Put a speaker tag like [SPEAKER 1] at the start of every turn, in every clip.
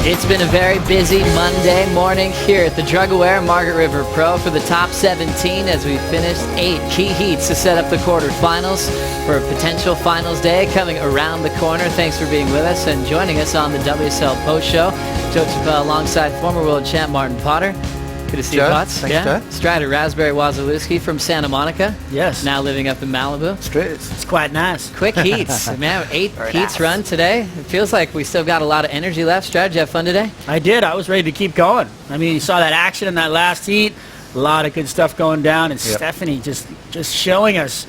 [SPEAKER 1] It's been a very busy Monday morning here at the drug-aware Margaret River Pro for the top 17 as we finished 8 key heats to set up the quarterfinals for a potential finals day coming around the corner. Thanks for being with us and joining us on the WSL Post Show. Joe Turpel alongside former world champ Martin Potter. Good to see you, Potts.
[SPEAKER 2] Thanks, Joe.
[SPEAKER 1] Strider Raspberry Wasilewski from Santa Monica.
[SPEAKER 3] Yes.
[SPEAKER 1] Now living up in Malibu.
[SPEAKER 3] It's quite nice.
[SPEAKER 1] Quick heats. Man, 8 heats run today. It feels like we still got a lot of energy left. Strider, did you have fun today?
[SPEAKER 3] I did. I was ready to keep going. I mean, you saw that action in that last heat. A lot of good stuff going down. And Stephanie just showing us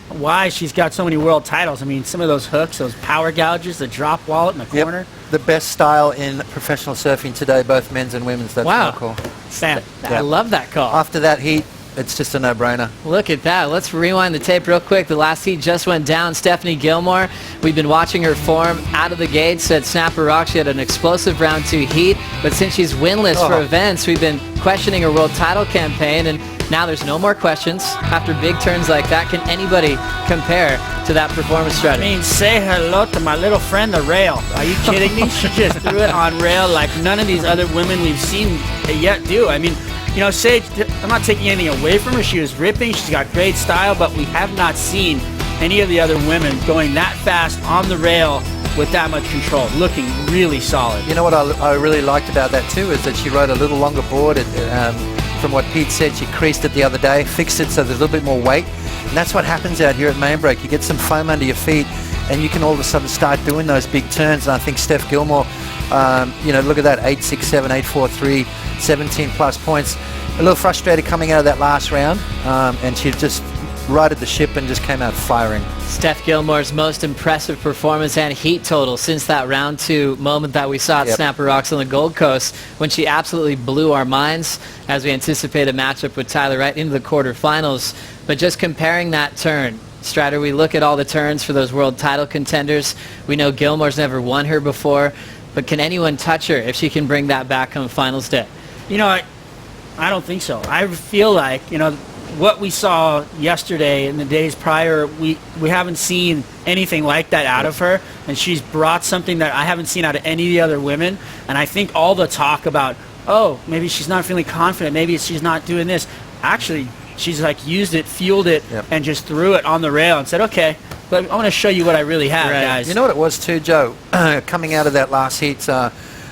[SPEAKER 3] why she's got so many world titles. I mean, some of those hooks, those power gouges, the drop wallet in the corner.
[SPEAKER 2] The best style in professional surfing today, both men's and women's. That's
[SPEAKER 1] wow.
[SPEAKER 2] cool.
[SPEAKER 3] Sam.
[SPEAKER 1] I love that call.
[SPEAKER 2] After that heat, it's just a no-brainer.
[SPEAKER 1] Look at that. Let's rewind the tape real quick. The last heat just went down. Stephanie Gilmore, we've been watching her form out of the gates at Snapper Rock. She had an explosive round 2 heat, but since she's winless for events, we've been questioning her world title campaign, and now there's no more questions. After big turns like that, can anybody compare to that performance strategy?
[SPEAKER 3] I mean, say hello to my little friend, the rail. Are you kidding me? She just threw it on rail like none of these other women we've seen yet do. I mean, you know, I'm not taking anything away from her. She was ripping. She's got great style, but we have not seen any of the other women going that fast on the rail with that much control, looking really solid.
[SPEAKER 2] You know what I really liked about that too is that she rode a little longer board. From what Pete said, she creased it the other day, fixed it so there's a little bit more weight. And that's what happens out here at Mainbreak. You get some foam under your feet and you can all of a sudden start doing those big turns. And I think Steph Gilmore, you know, look at that, 8.67, 8.43, 17 plus points. A little frustrated coming out of that last round, and she just righted the ship and just came out firing.
[SPEAKER 1] Steph Gilmore's most impressive performance and heat total since that round 2 moment that we saw at Snapper Rocks on the Gold Coast when she absolutely blew our minds as we anticipate a matchup with Tyler Wright into the quarterfinals. But just comparing that turn, Strider, we look at all the turns for those world title contenders. We know Gilmore's never won her before, but can anyone touch her if she can bring that back on finals day?
[SPEAKER 3] You know, I don't think so. I feel like, you know, what we saw yesterday and the days prior, we haven't seen anything like that out of her, and she's brought something that I haven't seen out of any of the other women. And I think all the talk about, oh, maybe she's not feeling confident, maybe she's not doing this, actually she's like used it, fueled it, and just threw it on the rail and said, okay, but I want to show you what I really have, guys.
[SPEAKER 2] You know what it was too, Joe? Coming out of that last heat,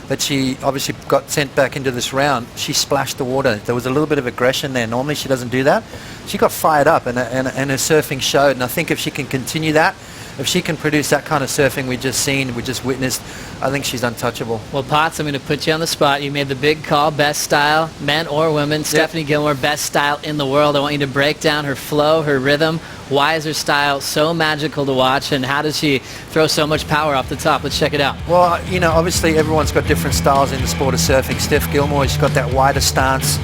[SPEAKER 2] that she obviously got sent back into this round, she splashed the water. There was a little bit of aggression there. Normally she doesn't do that. She got fired up and her surfing showed, and I think if she can continue that, if she can produce that kind of surfing we just witnessed, I think she's untouchable.
[SPEAKER 1] Well, Potts, I'm going to put you on the spot. You made the big call, best style, men or women. Stephanie Gilmore, best style in the world. I want you to break down her flow, her rhythm. Why is her style so magical to watch, and how does she throw so much power off the top? Let's check it out.
[SPEAKER 2] Well, you know, obviously everyone's got different styles in the sport of surfing. Steph Gilmore, she's got that wider stance.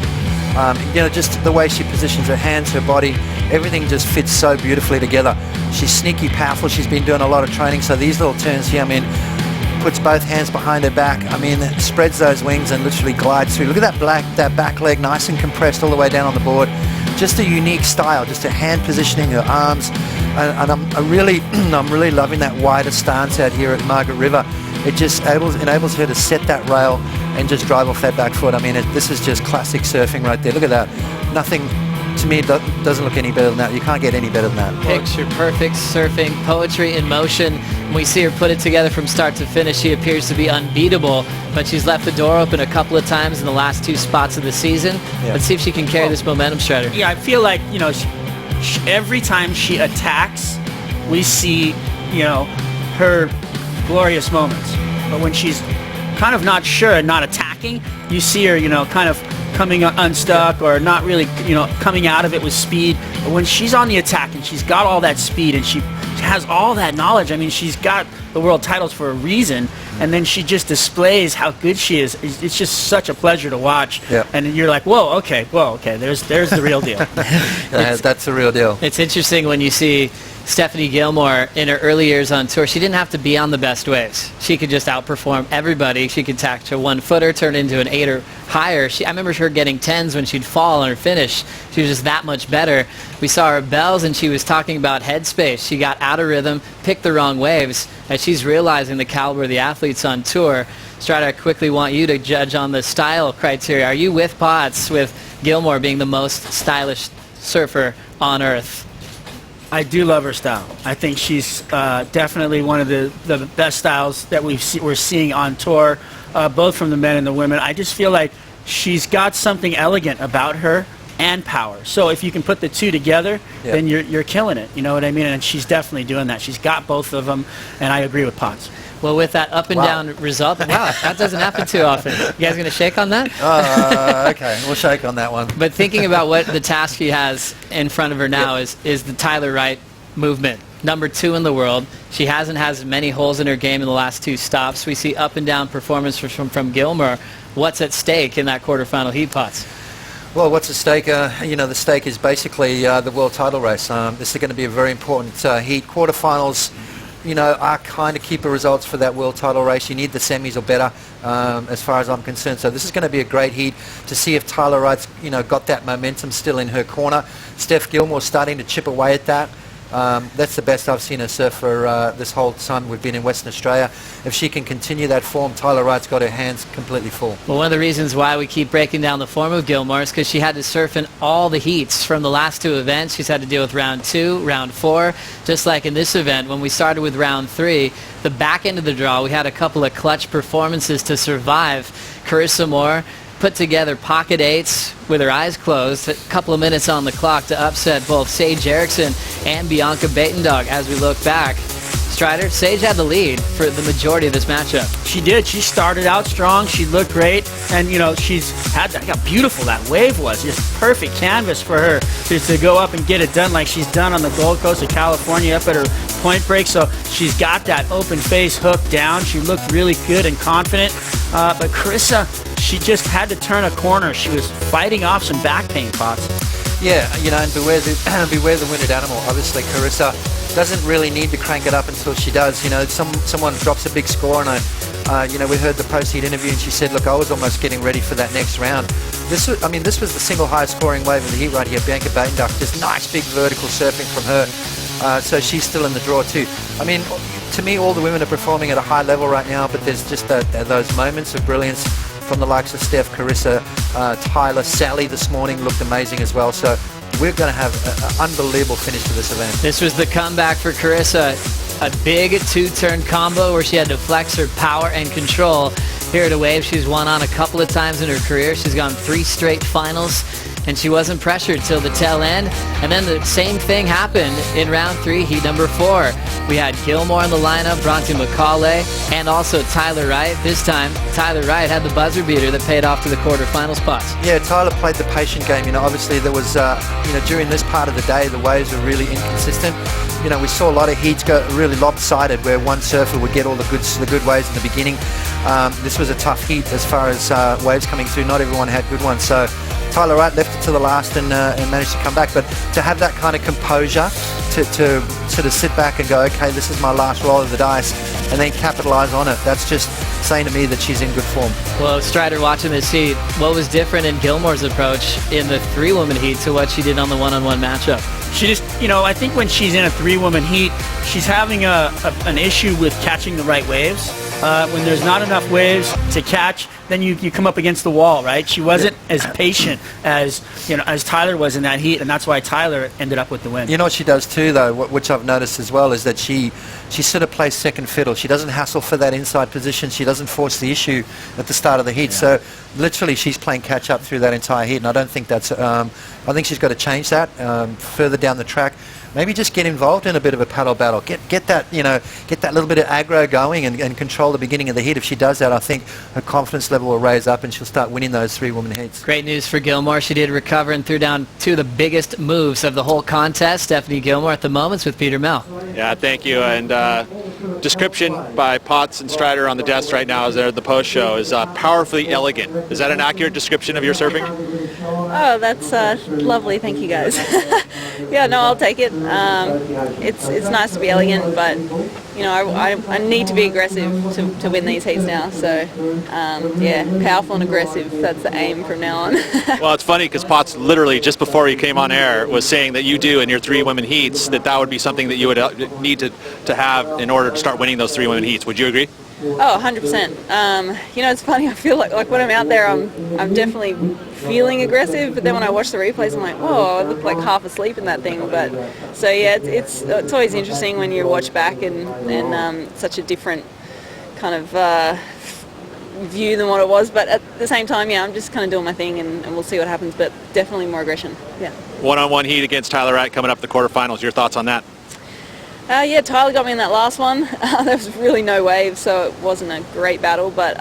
[SPEAKER 2] You know, just the way she positions her hands, her body, everything just fits so beautifully together. She's sneaky powerful. She's been doing a lot of training, so these little turns here, I mean, puts both hands behind her back. I mean, spreads those wings and literally glides through. Look at that back leg, nice and compressed all the way down on the board. Just a unique style, just her hand positioning, her arms, and I'm really loving that wider stance out here at Margaret River. It just enables her to set that rail and just drive off that back foot. I mean, this is just classic surfing right there. Look at that. Nothing, to me, doesn't look any better than that. You can't get any better than that.
[SPEAKER 1] Picture perfect surfing, poetry in motion. When we see her put it together from start to finish, she appears to be unbeatable, but she's left the door open a couple of times in the last 2 spots of the season. Let's see if she can carry this momentum, Strider.
[SPEAKER 3] Yeah, I feel like, you know, every time she attacks, we see, you know, her glorious moments. But when she's kind of not sure and not attacking, you see her, you know, kind of coming unstuck or not really, you know, coming out of it with speed. But when she's on the attack and she's got all that speed and she has all that knowledge, I mean, she's got the world titles for a reason, and then she just displays how good she is. It's just such a pleasure to watch. And you're like, whoa, okay, there's the real deal.
[SPEAKER 2] That's the real deal.
[SPEAKER 1] It's interesting when you see Stephanie Gilmore, in her early years on tour, she didn't have to be on the best waves. She could just outperform everybody. She could tack to 1-footer, turn into an 8 or higher. I remember her getting 10s when she'd fall on her finish. She was just that much better. We saw her bells, and she was talking about headspace. She got out of rhythm, picked the wrong waves, as she's realizing the caliber of the athletes on tour. Strider, I quickly want you to judge on the style criteria. Are you with Potts, with Gilmore being the most stylish surfer on earth?
[SPEAKER 3] I do love her style. I think she's definitely one of the best styles that we're seeing on tour, both from the men and the women. I just feel like she's got something elegant about her and power. So if you can put the two together, then you're killing it. You know what I mean? And she's definitely doing that. She's got both of them, and I agree with Potts.
[SPEAKER 1] Well, with that up and down result, wow, that doesn't happen too often. You guys going to shake on that?
[SPEAKER 2] Okay, we'll shake on that one.
[SPEAKER 1] But thinking about what the task she has in front of her now is the Tyler Wright movement. Number 2 in the world. She hasn't had many holes in her game in the last 2 stops. We see up and down performance from Gilmore. What's at stake in that quarterfinal heat, Potts?
[SPEAKER 2] Well, what's at stake? The stake is basically the world title race. This is going to be a very important heat. Quarterfinals, are kind of keeper results for that world title race. You need the semis or better, as far as I'm concerned. So this is going to be a great heat to see if Tyler Wright's, got that momentum still in her corner. Steph Gilmore starting to chip away at that. That's the best I've seen her surf for this whole time we've been in Western Australia. If she can continue that form, Tyler Wright's got her hands completely full.
[SPEAKER 1] Well, one of the reasons why we keep breaking down the form of Gilmore is because she had to surf in all the heats from the last 2 events. She's had to deal with round 2, round 4, just like in this event. When we started with round 3, the back end of the draw, we had a couple of clutch performances to survive. Carissa Moore put together pocket 8s with her eyes closed, a couple of minutes on the clock to upset both Sage Erickson and Bianca Batendog. As we look back, Strider, Sage had the lead for the majority of this matchup.
[SPEAKER 3] She did. She started out strong. She looked great. And, she's had that. How beautiful that wave was. Just perfect canvas for her to go up and get it done like she's done on the Gold Coast of California up at her point break. So she's got that open face hook down. She looked really good and confident. But Carissa, she just had to turn a corner. She was fighting off some back pain, Potts.
[SPEAKER 2] Yeah, and beware the winded animal. Obviously, Carissa doesn't really need to crank it up until she does. Someone drops a big score, and we heard the post-heat interview, and she said, "Look, I was almost getting ready for that next round." This was the single highest scoring wave of the heat right here. Bianca Batendog, just nice big vertical surfing from her. So she's still in the draw too. To me, all the women are performing at a high level right now, but there's just those moments of brilliance from the likes of Steph, Carissa, Tyler, Sally this morning looked amazing as well. So we're going to have an unbelievable finish to this event.
[SPEAKER 1] This was the comeback for Carissa. A big 2-turn combo where she had to flex her power and control. Here at a wave she's won on a couple of times in her career. She's gone 3 straight finals, and she wasn't pressured till the tail end. And then the same thing happened in round 3, heat number 4. We had Gilmore in the lineup, Bronte McCauley, and also Tyler Wright. This time, Tyler Wright had the buzzer beater that paid off to the quarterfinal spots.
[SPEAKER 2] Yeah, Tyler played the patient game. Obviously there was, during this part of the day, the waves were really inconsistent. We saw a lot of heats go really lopsided, where one surfer would get all the good waves in the beginning. This was a tough heat as far as waves coming through. Not everyone had good ones. So Tyler Wright left it to the last and managed to come back. But to have that kind of composure, to sort of sit back and go, okay, this is my last roll of the dice, and then capitalize on it, that's just saying to me that she's in good form.
[SPEAKER 1] Well, Strider, watching this heat, what was different in Gilmore's approach in the 3-woman heat to what she did on the one-on-one matchup?
[SPEAKER 3] She just, I think when she's in a 3-woman heat, she's having an issue with catching the right waves. When there's not enough waves to catch, then you come up against the wall, right? She wasn't as patient as Tyler was in that heat, and that's why Tyler ended up with the win.
[SPEAKER 2] You know what she does too, though, which I've noticed as well, is that she sort of plays second fiddle. She doesn't hassle for that inside position. She doesn't force the issue at the start of the heat. Yeah. So literally she's playing catch up through that entire heat, and I don't think that's. I think she's got to change that further down the track. Maybe just get involved in a bit of a paddle battle. Get that little bit of aggro going and control the beginning of the heat. If she does that, I think her confidence level will raise up and she'll start winning those 3-woman heats.
[SPEAKER 1] Great news for Gilmore. She did recover and threw down 2 of the biggest moves of the whole contest. Stephanie Gilmore at the moments with Peter Mel.
[SPEAKER 4] Yeah, thank you. And description by Potts and Strider on the desk right now as they're at the post show is powerfully elegant. Is that an accurate description of your surfing?
[SPEAKER 5] Oh, that's lovely. Thank you, guys. Yeah, no, I'll take it. It's nice to be elegant, but you know, I need to be aggressive to win these heats now. So yeah, powerful and aggressive. That's the aim from now on.
[SPEAKER 4] Well, it's funny because Potts literally just before he came on air was saying that you do in your 3 women heats that would be something that you would need to have in order to start winning those 3 women heats. Would you agree?
[SPEAKER 5] Oh, 100%. You know, it's funny. I feel like when I'm out there, I'm definitely feeling aggressive. But then when I watch the replays, I'm like, whoa, I look like half asleep in that thing. But so yeah, it's always interesting when you watch back and such a different kind of view than what it was. But at the same time, yeah, I'm just kind of doing my thing, and we'll see what happens. But definitely more aggression. Yeah.
[SPEAKER 4] One-on-one heat against Tyler Wright coming up the quarterfinals. Your thoughts on that?
[SPEAKER 5] Yeah, Tyler got me in that last one. There was really no waves, so it wasn't a great battle. But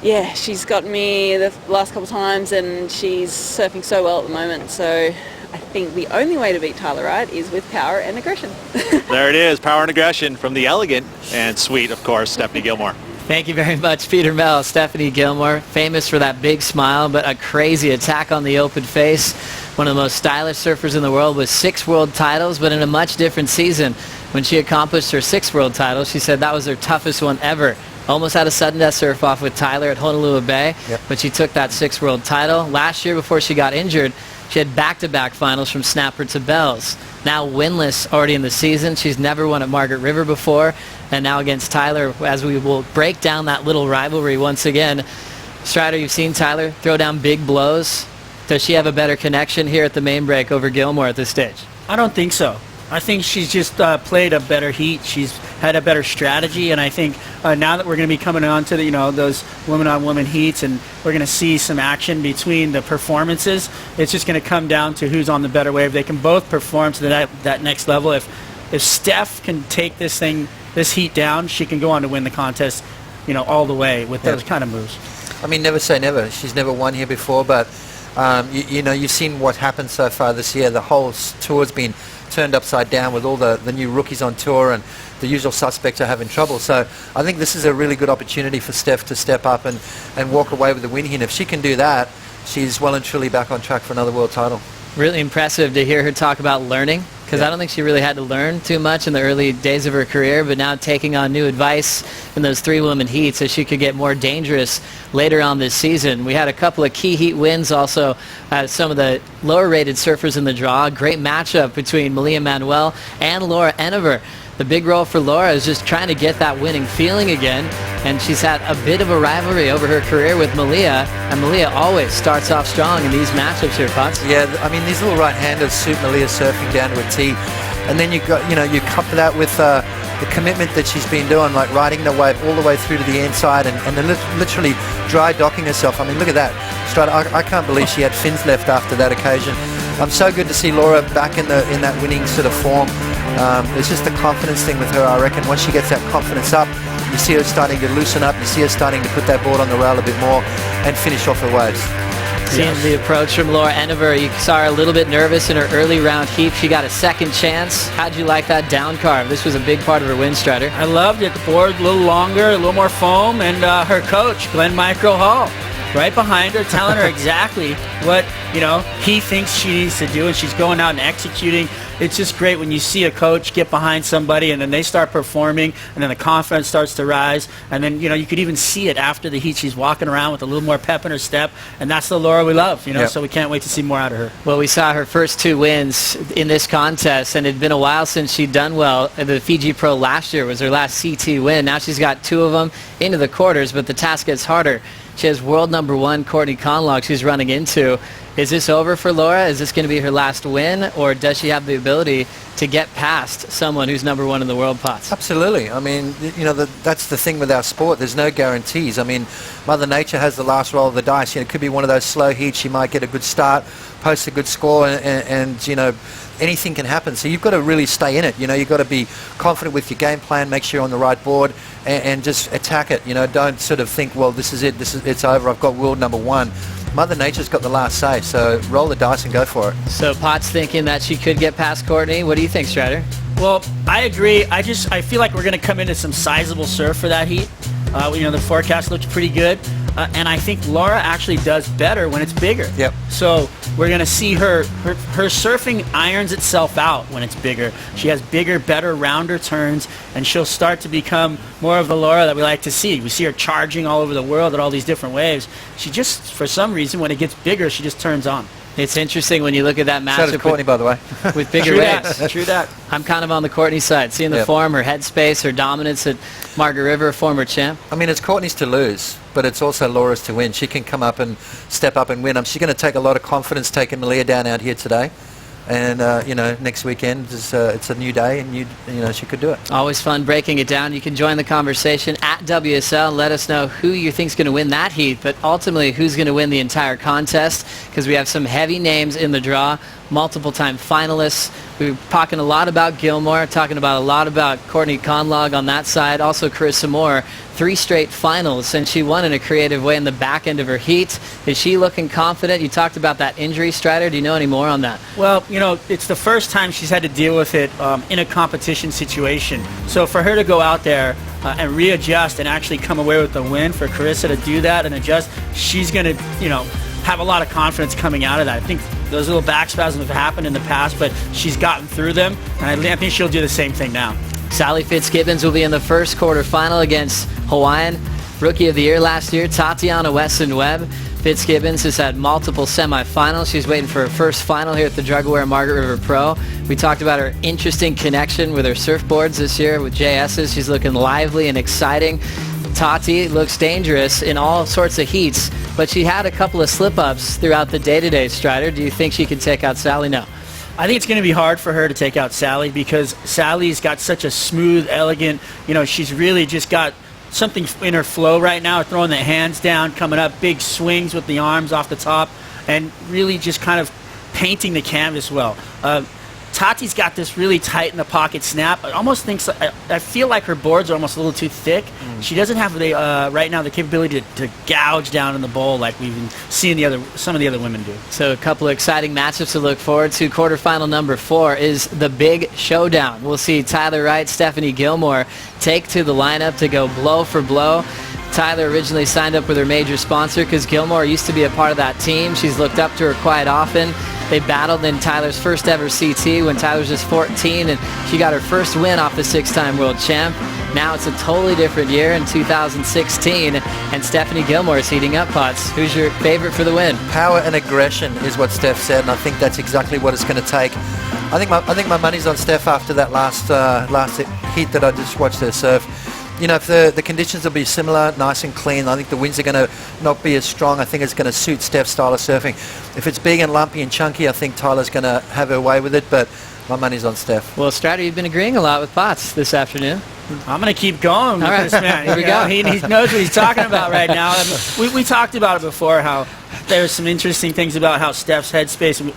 [SPEAKER 5] yeah, she's got me the last couple of times, and she's surfing so well at the moment. So I think the only way to beat Tyler Wright is with power and aggression.
[SPEAKER 4] There it is, power and aggression from the elegant and sweet, of course, Stephanie Gilmore.
[SPEAKER 1] Thank you very much, Peter Mel. Stephanie Gilmore, famous for that big smile, but a crazy attack on the open face. One of the most stylish surfers in the world with 6 world titles, but in a much different season. When she accomplished her 6th world title, she said that was her toughest one ever. Almost had a sudden death surf off with Tyler at Honolulu Bay, but she took that 6th world title. Last year, before she got injured, she had back-to-back finals from Snapper to Bells. Now winless already in the season. She's never won at Margaret River before. And now against Tyler, as we will break down that little rivalry once again. Strider, you've seen Tyler throw down big blows. Does she have a better connection here at the main break over Gilmore at this stage?
[SPEAKER 3] I don't think so. I think she's just played a better heat. She's had a better strategy, and I think now that we're going to be coming on to the, those women-on-women heats, and we're going to see some action between the performances, it's just going to come down to who's on the better wave. They can both perform to that next level. If Steph can take this heat down, she can go on to win the contest, all the way with those kind of moves.
[SPEAKER 2] I mean, never say never. She's never won here before, but you've seen what happened so far this year. The whole tour's been turned upside down with all the new rookies on tour, and the usual suspects are having trouble. So I think this is a really good opportunity for Steph to step up and walk away with the win here. And if she can do that, she's well and truly back on track for another world title. Really
[SPEAKER 1] impressive to hear her talk about learning, because I don't think she really had to learn too much in the early days of her career, but now taking on new advice in those 3 women heats so she could get more dangerous later on this season. We had a couple of key heat wins also, some of the lower rated surfers in the draw. Great matchup between Malia Manuel and Laura Enever. The big role for Laura is just trying to get that winning feeling again, and she's had a bit of a rivalry over her career with Malia, and Malia always starts off strong in these matchups here, Potts.
[SPEAKER 2] Yeah, I mean, these little right-handers suit Malia surfing down to a T, and then you couple that with the commitment that she's been doing, like riding the wave all the way through to the inside and literally dry docking herself. I mean, look at that. I can't believe she had fins left after that occasion. So good to see Laura back in that winning sort of form. It's just the confidence thing with her, I reckon. Once she gets that confidence up, you see her starting to loosen up, you see her starting to put that board on the rail a bit more and finish off her waves.
[SPEAKER 1] Seeing the approach from Laura Enever, you saw her a little bit nervous in her early round heat. She got a second chance. How'd you like that down carve? This was a big part of her win, Strider.
[SPEAKER 3] I loved it. The board a little longer, a little more foam, and her coach, Glenn Micro Hall, right behind her, telling her exactly what he thinks she needs to do, and she's going out and executing. It's just great when you see a coach get behind somebody and then they start performing, and then the confidence starts to rise, and then you could even see it after the heat. She's walking around with a little more pep in her step, and that's the Laura we love.
[SPEAKER 2] Yep.
[SPEAKER 3] So we can't wait to see more out of her.
[SPEAKER 1] Well, we saw her first 2 wins in this contest, and it'd been a while since she'd done well. The Fiji Pro last year was her last CT win. Now she's got 2 of them into the quarters, but the task gets harder. She has world number 1 Courtney Conlogue she's running into. Is this over for Laura? Is this going to be her last win, or does she have the ability to get past someone who's number 1 in the world, Potts?
[SPEAKER 2] Absolutely. I mean, that's the thing with our sport. There's no guarantees. I mean, Mother Nature has the last roll of the dice. It could be one of those slow heats. She might get a good start, post a good score, and anything can happen. So you've got to really stay in it. You've got to be confident with your game plan, make sure you're on the right board, and just attack it. Don't sort of think, well, this is it. It's over. I've got world number 1. Mother Nature's got the last say, so roll the dice and go for it.
[SPEAKER 1] So Potts thinking that she could get past Courtney. What do you think, Strider?
[SPEAKER 3] Well, I agree. I feel like we're going to come into some sizable surf for that heat. The forecast looks pretty good. And I think Laura actually does better when it's bigger.
[SPEAKER 2] Yep.
[SPEAKER 3] So we're going to see her surfing irons itself out when it's bigger. She has bigger, better, rounder turns, and she'll start to become more of the Laura that we like to see. We see her charging all over the world at all these different waves. She just, for some reason, when it gets bigger, she just turns on.
[SPEAKER 1] It's interesting when you look at that matchup.
[SPEAKER 2] So does Courtney, by the way.
[SPEAKER 1] With bigger
[SPEAKER 3] True
[SPEAKER 1] waves.
[SPEAKER 3] that. True that.
[SPEAKER 1] I'm kind of on the Courtney side, seeing the form, her headspace, her dominance at Margaret River, former champ.
[SPEAKER 2] I mean, it's Courtney's to lose, but it's also Laura's to win. She can come up and step up and win. She's going to take a lot of confidence taking Malia down out here today. And, next weekend, it's a new day, and, she could do it.
[SPEAKER 1] Always fun breaking it down. You can join the conversation at WSL and let us know who you think is going to win that heat, but ultimately who's going to win the entire contest, because we have some heavy names in the draw, multiple-time finalists. We were talking a lot about Gilmore, talking about a lot about Courtney Conlog on that side, also Carissa Moore. 3 straight finals, and she won in a creative way in the back end of her heat. Is she looking confident? You talked about that injury, Strider. Do you know any more on that?
[SPEAKER 3] Well, it's the first time she's had to deal with it in a competition situation. So for her to go out there and readjust and actually come away with the win, for Carissa to do that and adjust, she's going to, have a lot of confidence coming out of that. I think those little back spasms have happened in the past, but she's gotten through them, and I think she'll do the same thing now.
[SPEAKER 1] Sally Fitzgibbons will be in the first quarterfinal against Hawaiian Rookie of the Year last year, Tatiana Weston-Webb. Fitzgibbons has had multiple semifinals. She's waiting for her first final here at the Drug-Aware Margaret River Pro. We talked about her interesting connection with her surfboards this year with JS's. She's looking lively and exciting. Tati looks dangerous in all sorts of heats, but she had a couple of slip-ups throughout the day-to-day, Strider. Do you think she can take out Sally? No.
[SPEAKER 3] I think it's going to be hard for her to take out Sally, because Sally's got such a smooth, elegant, she's really just got something in her flow right now, throwing the hands down, coming up, big swings with the arms off the top, and really just kind of painting the canvas well. Tati's got this really tight in the pocket snap. I feel like her boards are almost a little too thick. She doesn't have right now the capability to gouge down in the bowl like we've been seeing some of the other women do.
[SPEAKER 1] So a couple of exciting matchups to look forward to. Quarterfinal number 4 is the big showdown. We'll see Tyler Wright, Stephanie Gilmore take to the lineup to go blow for blow. Tyler originally signed up with her major sponsor because Gilmore used to be a part of that team. She's looked up to her quite often. They battled in Tyler's first ever CT when Tyler was just 14, and she got her first win off the 6-time world champ. Now it's a totally different year in 2016, and Stephanie Gilmore is heating up, Potts. Who's your favorite for the win?
[SPEAKER 2] Power and aggression is what Steph said, and I think that's exactly what it's going to take. I think my money's on Steph after that last heat that I just watched her surf. If the conditions will be similar, nice and clean, I think the winds are going to not be as strong. I think it's going to suit Steph's style of surfing. If it's big and lumpy and chunky, I think Tyler's going to have her way with it, but my money's on Steph.
[SPEAKER 1] Well, Strider, you've been agreeing a lot with Potts this afternoon.
[SPEAKER 3] I'm going to keep going with this man.
[SPEAKER 1] Here we go.
[SPEAKER 3] He knows what he's talking about right now. I mean, we talked about it before, how there's some interesting things about how Steph's headspace,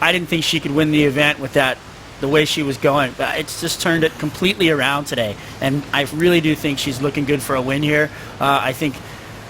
[SPEAKER 3] I didn't think she could win the event with that, the way she was going. It's just turned it completely around today, and I really do think she's looking good for a win here. I think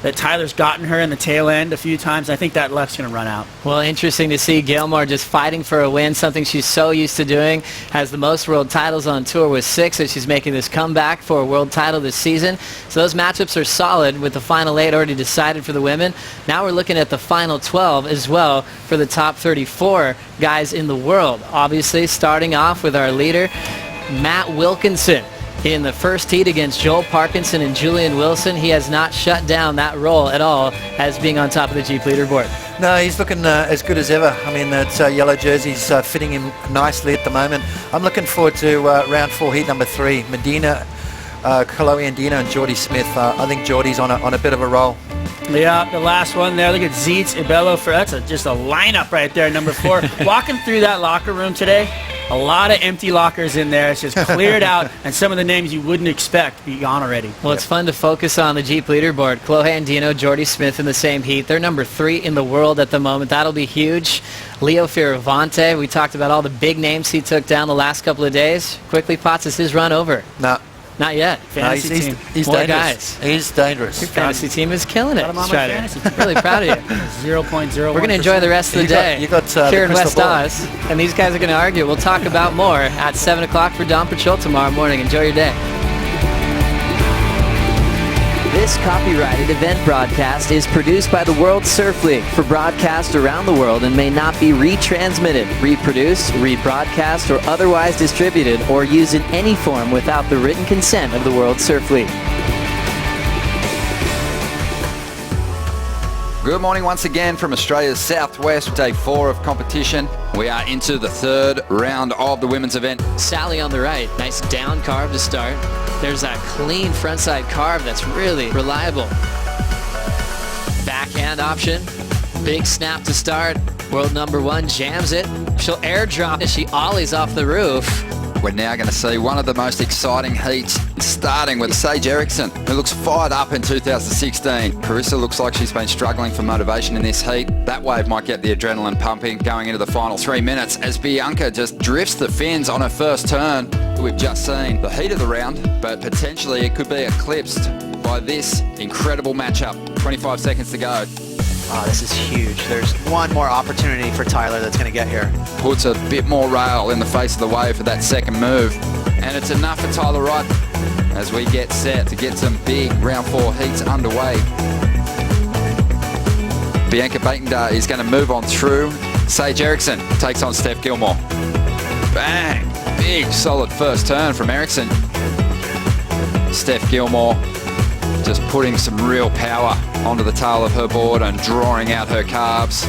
[SPEAKER 3] that Tyler's gotten her in the tail end a few times. I think that left's going to run out.
[SPEAKER 1] Well, interesting to see Gilmore just fighting for a win, something she's so used to doing. Has the most world titles on tour with 6, and she's making this comeback for a world title this season. So those matchups are solid with the final 8 already decided for the women. Now we're looking at the final 12 as well for the top 34 guys in the world. Obviously, starting off with our leader, Matt Wilkinson. In the first heat against Joel Parkinson and Julian Wilson, he has not shut down that role at all as being on top of the Jeep leaderboard.
[SPEAKER 2] No, he's looking as good as ever. I mean, that yellow jersey's fitting him nicely at the moment. I'm looking forward to round 4 heat number 3. Medina, Chloe Andino and Geordie Smith. I think Geordie's on a bit of a roll.
[SPEAKER 3] Yeah, the last one there. Look at Zeitz, Ibello. That's just a lineup right there, number 4. Walking through that locker room today, a lot of empty lockers in there. It's just cleared out, and some of the names you wouldn't expect be gone already.
[SPEAKER 1] Well, it's fun to focus on the Jeep leaderboard. Chloe Andino, Geordie Smith in the same heat. They're number 3 in the world at the moment. That'll be huge. Leo Fioravante, we talked about all the big names he took down the last couple of days. Quickly, Potts, is his run over?
[SPEAKER 2] No,
[SPEAKER 1] Not yet.
[SPEAKER 3] Fantasy team.
[SPEAKER 2] He's
[SPEAKER 1] More
[SPEAKER 2] dangerous.
[SPEAKER 1] guys.
[SPEAKER 2] He's dangerous.
[SPEAKER 1] Your fantasy team is killing it,
[SPEAKER 3] Got him on my
[SPEAKER 1] Strider.
[SPEAKER 3] fantasy team.
[SPEAKER 1] Really proud of you.
[SPEAKER 3] 0.01%.
[SPEAKER 1] We're going to enjoy the rest of the day
[SPEAKER 2] You got the
[SPEAKER 1] here in
[SPEAKER 2] crystal
[SPEAKER 1] West
[SPEAKER 2] ball.
[SPEAKER 1] Oz, and these guys are going to argue. We'll talk about more at 7 o'clock for Dawn Patrol tomorrow morning. Enjoy your day. This copyrighted event broadcast is produced by the World Surf League for broadcast around the world and may not be retransmitted, reproduced, rebroadcast, or otherwise distributed or used in any form without the written consent of the World Surf League.
[SPEAKER 6] Good morning once again from Australia's southwest, day 4 of competition. We are into the 3rd round of the women's event.
[SPEAKER 1] Sally on the right, nice down carve to start. There's that clean frontside carve that's really reliable. Backhand option, big snap to start. World number 1 jams it. She'll airdrop as she ollies off the roof.
[SPEAKER 6] We're now going to see one of the most exciting heats, starting with Sage Eriksson, who looks fired up in 2016. Carissa looks like she's been struggling for motivation in this heat. That wave might get the adrenaline pumping going into the final 3 minutes as Bianca just drifts the fins on her first turn. We've just seen the heat of the round, but potentially it could be eclipsed by this incredible matchup. 25 seconds to go.
[SPEAKER 2] Oh, this is huge. There's one more opportunity for Tyler that's going to get here.
[SPEAKER 6] Puts a bit more rail in the face of the wave for that second move. And it's enough for Tyler Wright as we get set to get some big round 4 heats underway. Bianca Batendar is going to move on through. Sage Eriksson takes on Steph Gilmore. Bang! Big solid first turn from Eriksson. Steph Gilmore just putting some real power onto the tail of her board and drawing out her carbs.